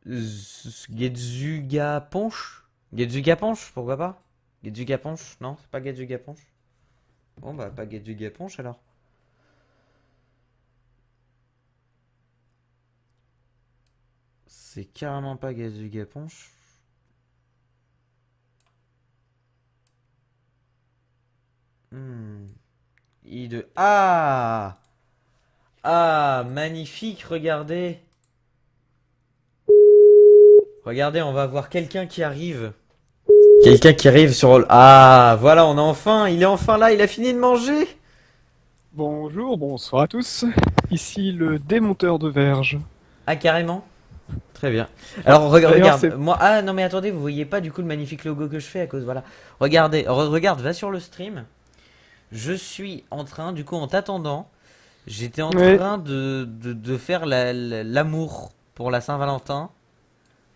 Getsuga Ponche? Getsuga Ponche, pourquoi pas? Getsuga Ponche? Non, c'est pas Getsuga Ponche. Bon bah pas Getsuga Ponche alors. C'est carrément pas Getsuga Ponche. Hmm. I de... Ah! Ah, magnifique, regardez. Regardez, on va voir quelqu'un qui arrive. Quelqu'un qui arrive sur... Ah, voilà, on a enfin... Il est enfin là, il a fini de manger. Bonjour, bonsoir à tous. Ici le démonteur de verge. Ah, carrément. Très bien. Enfin, Alors, d'ailleurs, regarde, c'est. moi... Ah, non, mais attendez, vous voyez pas du coup le magnifique logo que je fais à cause... Voilà. Regardez, regarde, va sur le stream. Je suis en train, du coup, en t'attendant, j'étais en Ouais, train de faire l'amour pour la Saint-Valentin.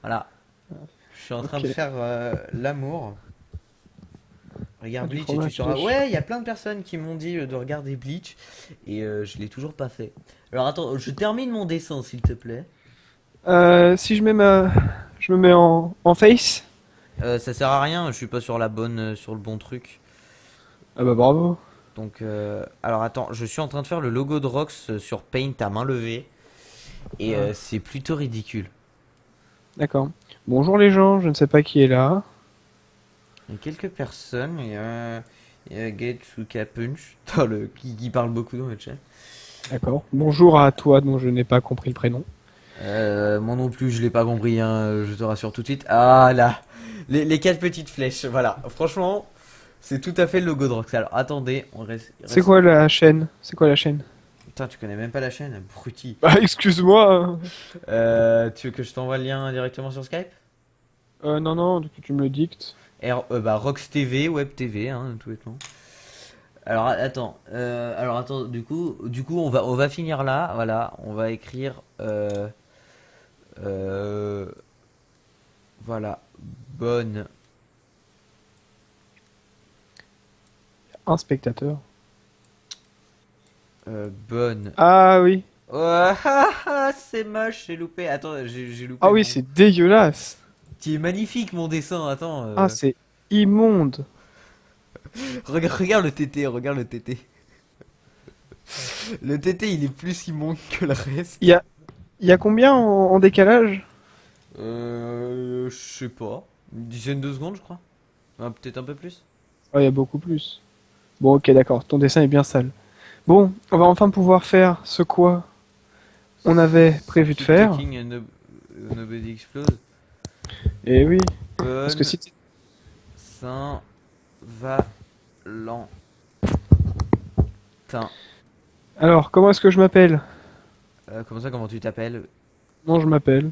Voilà. Je suis en train de ok. faire l'amour. Ah, Regarde du Bleach et tu fromage sauras. dessus. Ouais, il y a plein de personnes qui m'ont dit de regarder Bleach et je l'ai toujours pas fait. Alors attends, je termine mon dessin s'il te plaît. Si je mets ma. Je me mets en face. Ça sert à rien, je suis pas sur la bonne, sur le bon truc. Ah bah bravo. Donc, alors attends, je suis en train de faire le logo de Rox sur Paint à main levée et Ah, c'est plutôt ridicule. d'accord. Bonjour les gens, je ne sais pas qui est là. Il y a quelques personnes, il y a Getsuka Punch, dans qui parle beaucoup dans le chat. D'accord. Bonjour à toi dont je n'ai pas compris le prénom. Moi non plus, je l'ai pas compris, hein, je te rassure tout de suite. Ah là, les quatre petites flèches, voilà. Franchement, c'est tout à fait le logo de Rox. Alors attendez, C'est quoi la chaîne? C'est quoi la chaîne? Putain, tu connais même pas la chaîne, abruti. Bah excuse-moi. Tu veux que je t'envoie le lien directement sur Skype? Non, non, du coup tu me le dictes. Bah Rox TV, Web TV, hein, tout bêtement. Alors attends, du coup, on va finir là, voilà. On va écrire, euh, voilà, bonne, Un spectateur. bonne. Ah oui. Ouais, ah, ah, c'est moche, j'ai loupé. Attends, j'ai Ah loupé oui, mon. c'est dégueulasse. Tu es magnifique mon dessin, attends. Ah, c'est immonde. Regarde le TT, regarde le TT. Le TT il est plus immonde que le Il reste. y a, il y a combien en décalage? Je sais pas. Une dizaine de secondes, je crois. Ah, peut-être un peu plus. Ah, il y a beaucoup plus. Bon, ok, d'accord. Ton dessin est bien sale. Bon, on va enfin pouvoir faire ce quoi on avait prévu de Keep faire. talking and nobody explode. Et oui, parce que Bonne si... Saint-Valentin. Alors, comment est-ce que je m'appelle? Comment ça, comment tu t'appelles? Non, je m'appelle.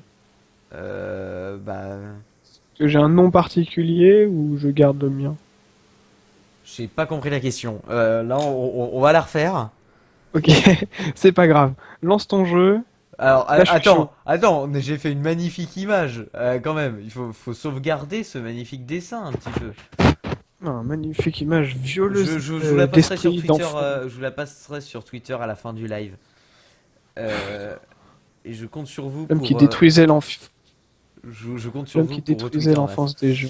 Bah. Est-ce que j'ai un nom particulier ou je garde le mien? J'ai pas compris la question. Là, on va la refaire. Ok, c'est pas grave. Lance ton jeu. Alors, Là, je suis chaud. attends, mais j'ai fait une magnifique image. Quand même, faut sauvegarder ce magnifique dessin un petit peu. Ah, magnifique image Je, violeuse je, je vous la passerai sur d'esprit, Twitter. d'enfant. Je vous la passerai sur Twitter à la fin du live. Euh, et je compte sur vous L'homme qui pour. détruisait Je compte sur l'homme vous qui pour détruisait retweeter en masse. l'enfance des gens.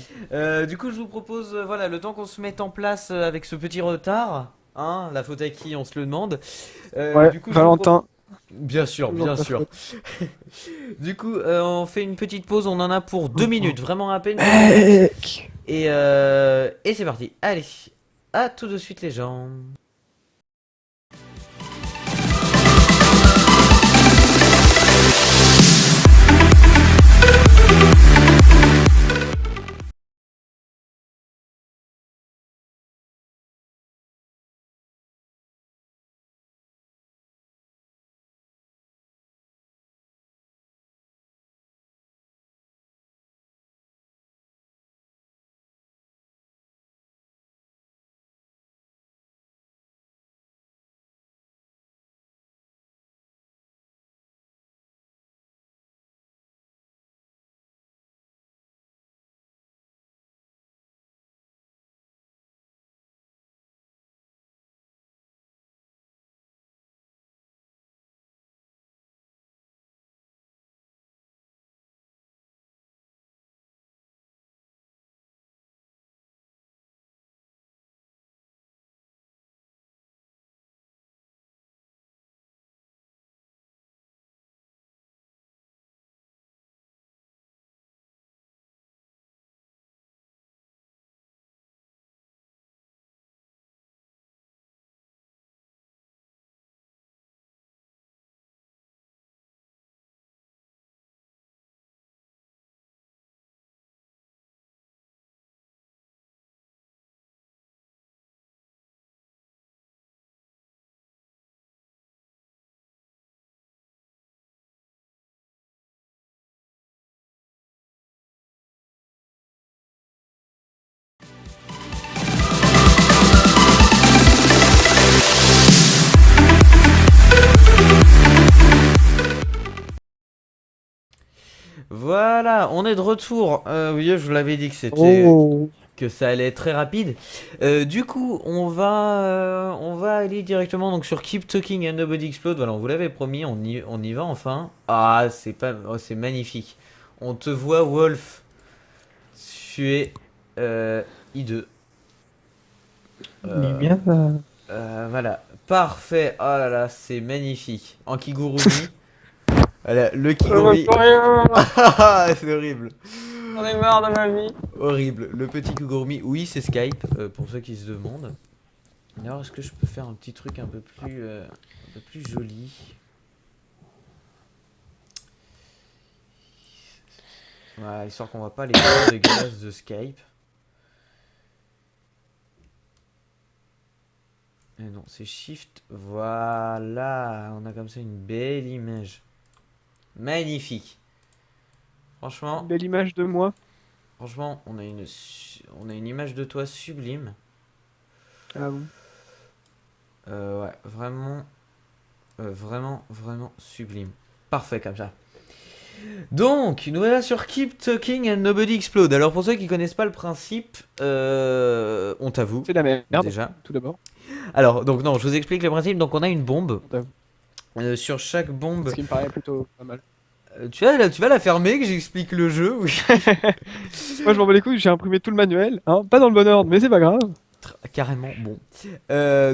Du coup, je vous propose, voilà, le temps qu'on se mette en place avec ce petit retard, hein, la faute à qui, on se le demande. Ouais, Du coup, je vous propose. Valentin, Bien sûr, toujours bien ta sûr. faute. Du coup, on fait une petite pause, on en a pour 2 minutes, vraiment à peine 2 minutes. Mec. Et c'est parti. Allez, à tout de suite les gens. Voilà, on est de retour. Oui, je vous l'avais dit que c'était Oh. que ça allait être très rapide. Du coup, on va aller directement donc sur Keep Talking and Nobody Explode. Voilà, on vous l'avait promis, on y va enfin. Ah, c'est pas, oh, c'est magnifique. On te voit, Wolf. Tu es I2. Euh, Bien. voilà, parfait. Oh là là, c'est magnifique. En Kigurumi. Voilà, le Kigurumi. C'est horrible. J'en ai marre de ma vie. Horrible. Le petit Kigurumi. Oui, c'est Skype, pour ceux qui se demandent. Alors, est-ce que je peux faire un petit truc un peu plus joli? Voilà, histoire qu'on voit pas les couleurs dégueulasses de Skype. Et non, c'est Shift. Voilà, on a comme ça une belle image. Magnifique. Franchement, Belle image de moi. franchement, on a une image de toi sublime. Ah bon. Ouais, vraiment, vraiment sublime. Parfait comme ça. Donc, nous voilà sur Keep Talking and Nobody Explode. Alors, pour ceux qui connaissent pas le principe, on t'avoue, C'est de la merde. déjà. Tout d'abord. Alors, donc, non, je vous explique le principe. Donc, on a une bombe. On t'avoue. Sur chaque bombe, Ce qui me paraît plutôt pas mal. tu vas la fermer, que j'explique le jeu. Oui. Moi, je m'en bats les couilles, j'ai imprimé tout le manuel. Hein. Pas dans le bon ordre, mais c'est pas grave. Carrément, bon.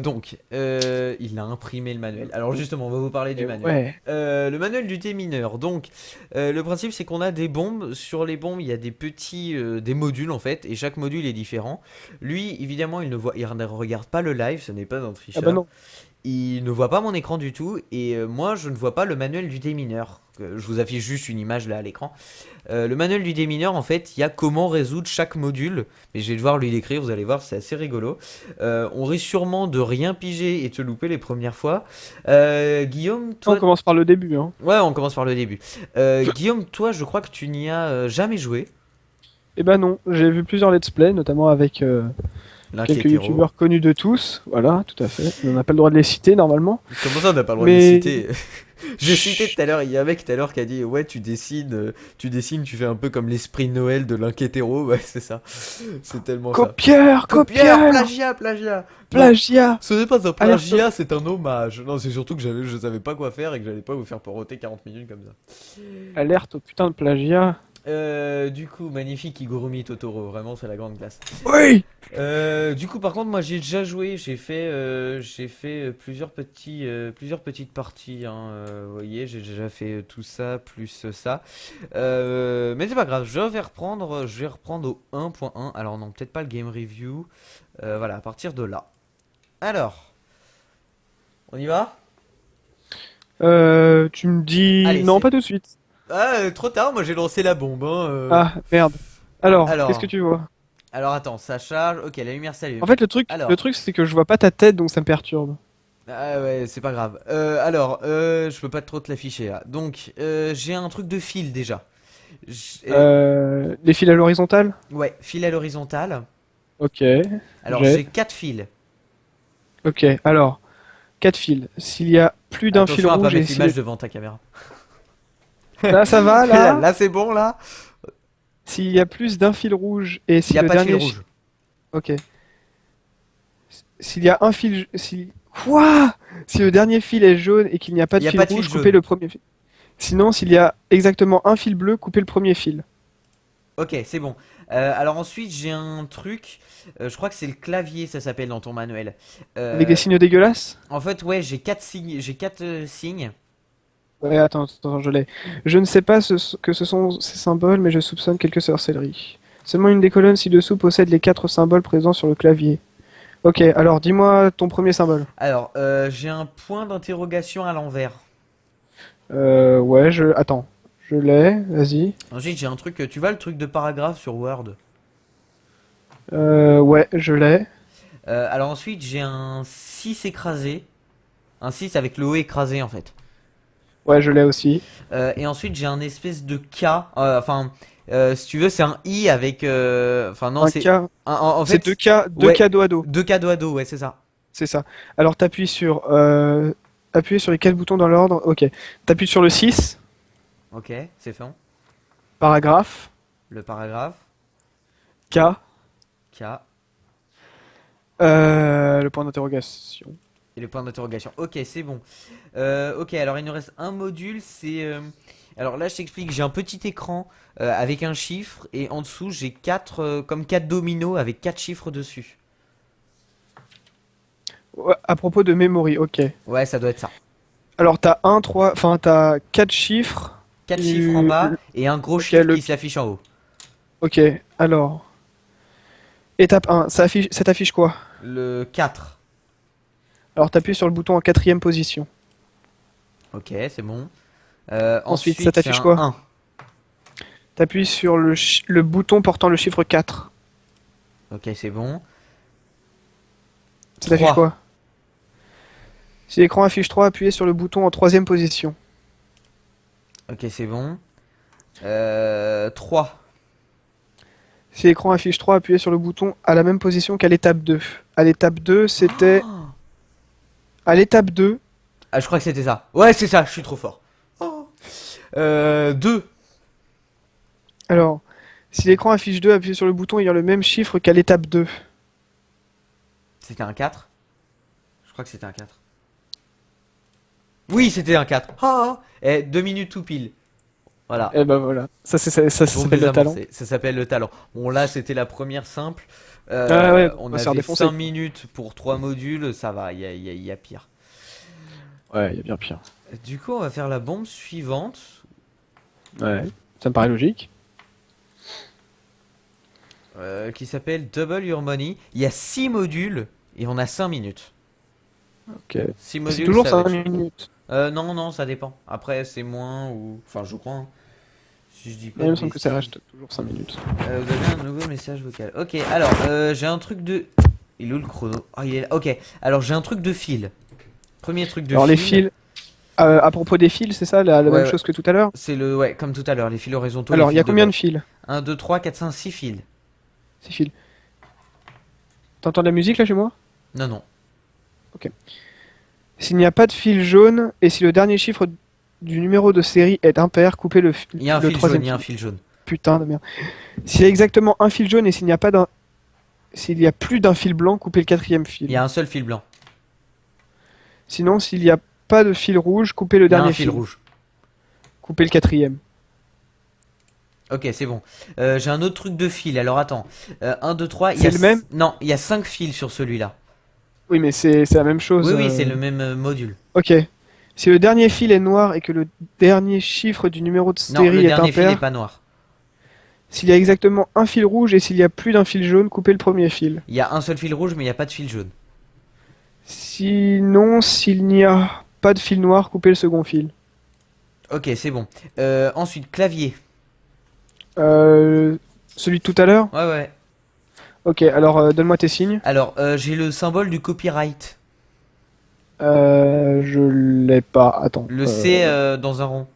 Donc, il a imprimé le manuel. Alors, justement, on va vous parler du Et manuel. ouais. Le manuel du démineur. Donc, le principe, c'est qu'on a des bombes. Sur les bombes, il y a des petits, des modules en fait, et chaque module est différent. Lui, évidemment, il ne regarde pas le live. Ce n'est pas un Ah tricheur. bah non. Il ne voit pas mon écran du tout, et moi, je ne vois pas le manuel du démineur. Je vous affiche juste une image là à l'écran. Le manuel du démineur, en fait, il y a comment résoudre chaque module. Mais je vais devoir lui décrire, vous allez voir, c'est assez rigolo. On risque sûrement de rien piger et te louper les premières fois. Guillaume, On toi. commence par le début. Hein. Ouais, on commence par le début. Guillaume, toi, je crois que tu n'y as jamais joué. Eh ben non, j'ai vu plusieurs let's play, notamment avec quelques L'Inquiétéro. youtubeurs connus de tous. Voilà, tout à fait. On n'a pas le droit de les citer normalement. Comment ça, on n'a pas le droit Mais- de les citer? J'ai cité tout à l'heure, il y a un mec tout à l'heure qui a dit ouais tu fais un peu comme l'esprit Noël de l'Inquiétéro, ouais c'est ça, c'est tellement ça. Copieur, copieur, Plagiat. Non, plagiat. ce n'est pas un Alerte. plagiat, c'est un hommage. Non, c'est surtout que je savais pas quoi faire et que j'allais pas vous faire poroter 40 minutes comme ça. Alerte au putain de plagiat. Du coup, magnifique Higurumi Totoro, vraiment c'est la grande classe. Oui. Du coup, par contre, moi j'ai déjà joué, j'ai fait plusieurs petites parties. Hein, vous voyez, j'ai déjà fait tout ça plus ça. Mais c'est pas grave, je vais reprendre au 1.1. Alors non, peut-être pas le game review. Voilà, à partir de là. Alors, on y va? Tu me dis Allez, non, c'est- pas tout de suite. Ah, trop tard, moi j'ai lancé la bombe. Hein, Ah merde. Alors, Alors. qu'est-ce que tu vois? Alors attends, ça charge. Ok, la lumière s'allume. En fait, Alors. le truc, c'est que je vois pas ta tête, donc ça me perturbe. Ah ouais, c'est pas grave. Je peux pas trop te l'afficher là. Donc, j'ai un truc de fil déjà. Les fils à l'horizontale? Ouais, fil à l'horizontale. Ok. Alors, J'ai. j'ai 4 fils. Ok. Alors, 4 fils. S'il y a plus d'un fil Attention à pas rouge et mettre s'il l'image devant ta caméra. là ça va Là, là. c'est bon là. S'il y a plus d'un fil rouge et Il si n'y a le pas de fil dernier rouge. ok. S'il y a un fil si quoi? Si le dernier fil est jaune et qu'il n'y a pas Il de y a fil pas de rouge, fil coupez jaune. le premier fil. Sinon, s'il y a exactement un fil bleu, coupez le premier fil. Ok, c'est bon. Alors ensuite, j'ai un truc. Je crois que c'est le clavier, ça s'appelle dans ton manuel. Avec des signes dégueulasses? En fait, ouais, j'ai 4 signes. J'ai 4 signes. Ouais, attends, je l'ai. Je ne sais pas que ce sont ces symboles, mais je soupçonne quelques sorcelleries. Seulement une des colonnes ci-dessous possède les 4 symboles présents sur le clavier. Ok, alors dis-moi ton premier symbole. Alors, j'ai un point d'interrogation à l'envers. Ouais, Attends, je l'ai, vas-y. Ensuite, j'ai un truc. Tu vois le truc de paragraphe sur Word? Ouais, je l'ai. Alors ensuite, j'ai un 6 écrasé. Un 6 avec le haut écrasé en fait. Ouais, je l'ai aussi. Et ensuite, j'ai un espèce de K. Si tu veux, c'est un I avec. Enfin, non, Un c'est. K, En c'est fait, 2K, 2 ouais. K dos à dos, 2 K dos à dos, ouais, c'est ça. c'est ça. Alors t'appuies sur, appuyer sur les 4 boutons dans l'ordre, ok. T'appuies sur le 6, Ok, c'est fait. paragraphe, le paragraphe, K, K, le point d'interrogation. et le point d'interrogation. Ok, c'est bon. Ok, alors il nous reste un module, c'est... Alors là, je t'explique, j'ai un petit écran avec un chiffre, et en dessous, j'ai comme 4 dominos avec 4 chiffres dessus. Ouais, à propos de memory, ok. Ouais, ça doit être ça. Alors t'as un, 3, enfin t'as 4 chiffres. 4 chiffres en bas, et un gros Ok, chiffre qui s'affiche en haut. ok, alors. Étape 1, ça t'affiche quoi? Le 4. Alors t'appuies sur le bouton en quatrième position. Ok, c'est bon. Ensuite, ça Ensuite, c'est t'affiche un quoi? 1. T'appuies sur le bouton portant le chiffre 4. Ok, c'est bon. Ça t'affiche 3. quoi? Si l'écran affiche 3, appuyez sur le bouton en troisième position. Ok, c'est bon. 3. Si l'écran affiche 3, appuyez sur le bouton à la même position qu'à l'étape 2. À l'étape 2, c'était... À l'étape 2, Ah, je crois que c'était ça. Ouais, c'est ça, je suis trop fort. 2. alors, si l'écran affiche 2, appuyez sur le bouton ayant le même chiffre qu'à l'étape 2. C'était un 4. Je crois que c'était un 4. Oui, c'était un 4. Et 2 minutes tout pile. Voilà. Et ben voilà, ça Bombe s'appelle le talent. désamorcée. Ça s'appelle le talent. Bon, là, c'était la première simple. Ah ouais, on On va se faire avait défoncer. 5 minutes pour 3 modules. Ça va, il y a pire. Ouais, il y a bien pire. Du coup, on va faire la bombe suivante. Ouais, ça me paraît logique. Qui s'appelle Double Your Money. Il y a 6 modules et on a 5 minutes. Ok. 6 C'est modules, toujours ça va 5 être... minutes. Non, non, ça dépend. Après, c'est moins ou... Enfin, je crois. Hein. Si je dis pas Il de me semble que ça bêtises. reste toujours 5 minutes. Vous avez un nouveau message vocal. Ok, alors, j'ai un truc de... Il est où le chrono? Oh, il est là. Ok, alors j'ai un truc de fil. Premier truc de Alors les fil. fils, à propos des fils, c'est ça la Ouais, même ouais. chose que tout à l'heure? C'est le... Ouais, comme tout à l'heure, les fils horizontaux, les Alors, il y fils a de combien base. de fils? 1, 2, 3, 4, 5, 6 fils. 6 fils. T'entends de la musique là chez moi? Non, non. S'il n'y a pas de fil jaune et si le dernier chiffre du numéro de série est impair, coupez Il y a un le fil jaune, troisième il y a un fil. fil jaune. Putain de merde. S'il y a exactement un fil jaune et s'il y a plus d'un fil blanc, coupez le quatrième Il fil. y a un seul fil blanc. Sinon, s'il n'y a pas de fil rouge, coupez le Il y a un dernier fil fil. rouge. Coupez le quatrième. Ok, c'est bon. J'ai un autre truc de fil. Alors attends. 1, 2, 3. C'est le même? Non, il y a 5 fils sur celui-là. Oui, mais c'est la même chose. Oui, oui, c'est le même module. Ok. Si le dernier fil est noir et que le dernier chiffre du numéro de Non, le série est dernier fil est impair, pas noir. s'il y a exactement un fil rouge et s'il y a plus d'un fil jaune, coupez le premier fil. Il y a un seul fil rouge, mais il n'y a pas de fil jaune. Sinon, s'il n'y a pas de fil noir, coupez le second fil. Ok, c'est bon. Ensuite, clavier. Euh, Celui de tout à l'heure? Ouais, ouais. Ok, alors donne-moi tes signes. Alors, j'ai le symbole du copyright. Je l'ai pas. Attends. Le C dans un rond.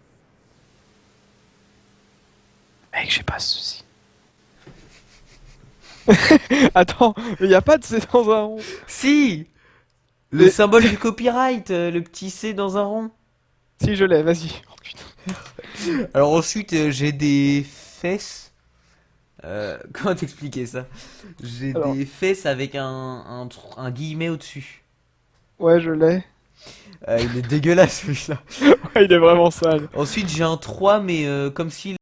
Mec, j'ai pas ceci. Attends, mais y a pas de C dans un rond. Si! Le Mais- symbole du copyright, le petit C dans un rond. Si, je l'ai, vas-y. Oh, putain. Alors ensuite, j'ai des fesses. Comment t'expliquer ça? J'ai Alors. des fesses avec un guillemet au-dessus. Ouais, je l'ai. Il est dégueulasse celui-là. Il est vraiment sale. Ensuite, j'ai un 3, mais comme si